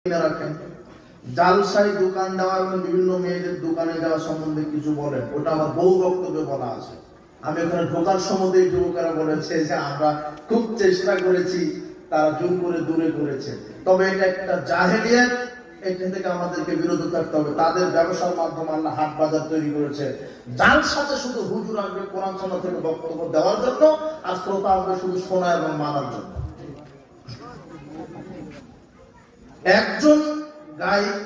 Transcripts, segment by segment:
রাখেন। জালসাই দোকান দেওয়া এবং বিভিন্ন মেয়েদের দোকানে যাওয়া সম্বন্ধে কিছু বলেন, ওটা আমার বহু বক্তব্যে বলা আছে। আমি ওখানে ঢোকার সম্বন্ধে যুবকেরা বলেছে যে আমরা খুব চেষ্টা করেছি, তারা জোর করে দূরে করেছে। তবে এটা একটা জাহেলিয়াত, এখান থেকে আমাদেরকে বিরত থাকতে হবে। তাদের ব্যবসার মাধ্যমে আল্লাহ হাট বাজার তৈরি করেছে। যার সাথে শুধু হুজুর আসবে কোরআন সুন্নাহ থেকে বক্তব্য দেওয়ার জন্য, আর শ্রোতা আসবে শুধু শোনা এবং মানার জন্য। একজন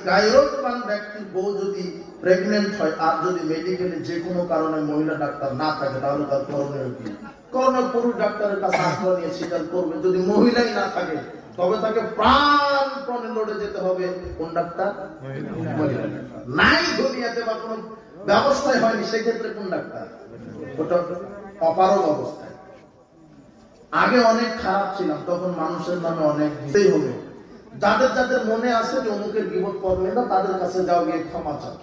গায়রোত্পান ব্যক্তির বউ যদি প্রেগনেন্ট হয় আর যদি মেডিকেলে যে কোনো কারণে মহিলা ডাক্তার না থাকে, তাহলে তার করণীয় কি? করণীয় পুরুষ ডাক্তারের কাছে আশ্রয় নিয়ে স্বীকার করবে। যদি মহিলাই না থাকে তবে তাকে প্রাণপণে লড়ে যেতে হবে। কোন ডাক্তার? মহিলা ডাক্তার। নাই দুনিয়াতে বা কোনো ব্যবস্থায় হয়নি, সেক্ষেত্রে কোন ডাক্তার? ওটা অপারগ অবস্থায়। আগে অনেক খারাপ ছিলাম, তখন মানুষের নামে অনেক দিতেই হবে। যাদের যাদের মনে আছে যে অমুকের বিপদ করবে না, তাদের কাছে যাও, গিয়ে ক্ষমা চাও।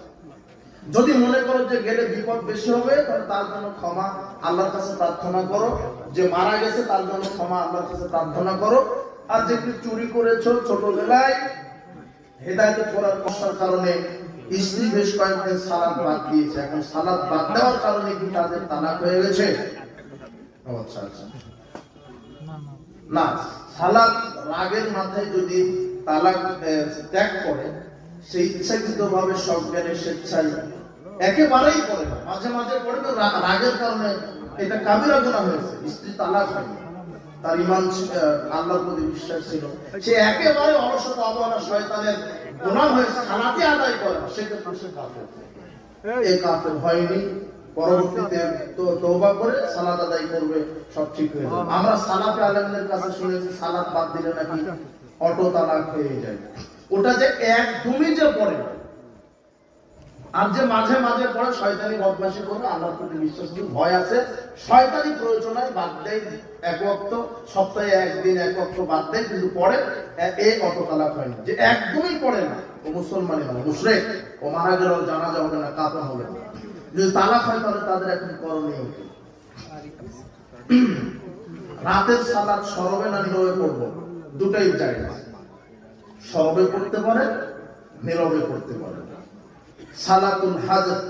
যদি মনে করো যে গেলে বিপদ বেশি হবে, তাহলে তার জন্য ক্ষমা আল্লাহর কাছে প্রার্থনা করো। যে মারা গেছে তার জন্য ক্ষমা আল্লাহর কাছে প্রার্থনা করো। আর যে চুরি করেছো ছোটবেলায় হেদায়েতে পড়ার কষ্টের কারণে স্ত্রী বেশ কয়েকদিন সালাত বাদ দিয়েছে, এখন সালাত বাদ দেওয়ার কারণে কি তাদের তালাক হয়ে গেছে? আচ্ছা আচ্ছা, না, সালাত রাগের মাথায় যদি তালাক ত্যাগ করে, সেই ইচ্ছাকৃত ভাবে সজ্ঞানে স্বেচ্ছায় একেবারেই করে না, মাঝে মাঝে করে, তো রাগের কারণে এটা কাবিরা গুনাহ হয়েছে। স্ত্রী তালাক হয়নি, তার ঈমান আল্লাহর প্রতি বিশ্বাস ছিল, সে একেবারে অলসতা অবহেলা শয়তানের গুনাহ হয়েছে, সালাতে আদায় করে না, সেক্ষেত্রে সে কাফের। এই কাফের হয়নি, পরবর্তীতে তওবা করে সালাত আদায় করবে, সব ঠিক হয়ে যাবে। আমরা সালাফে আলেমদের কাছে শুনেছি সালাত বাদ দিলে নাকি অটো তালাক হয়ে যায়। ওটা যে একদমই যে পড়ে, আর যে মাঝে মাঝে পড়ে শয়তানি বদমাশি করে, আল্লাহর প্রতি বিশ্বাস নেই, ভয় আছে, শয়তানি প্রয়োজনায় বাদ দেয় এক ওয়াক্ত, সপ্তাহে একদিন এক ওয়াক্ত বাদ দেয়, কিন্তু পড়ে, এই অটো তালাক হয় না। যে একদমই পড়ে না, ও মুসলমানই মানে মুশরিক, ও মারা গেলেও জানাজা হবে না, কাফন হবে না। যদি তালাক হয় তাহলে তাদের এখন করণীয় কি? রাতের সালাত সরবে না নীরবে পড়বো? দুটাই জায়েজ। সরবে পড়তে পারে, নীরবে পড়তে পারে। সালাতুল হাজত,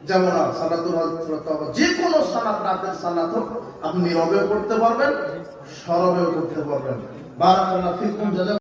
যেমন সালাতুল হাজত, যে কোনো সালাত, রাতের সালাত হোক, আপনি নীরবেও পড়তে পারবেন, সরবেও পড়তে পারবেন। বারাকাল্লাহু ফিকুম।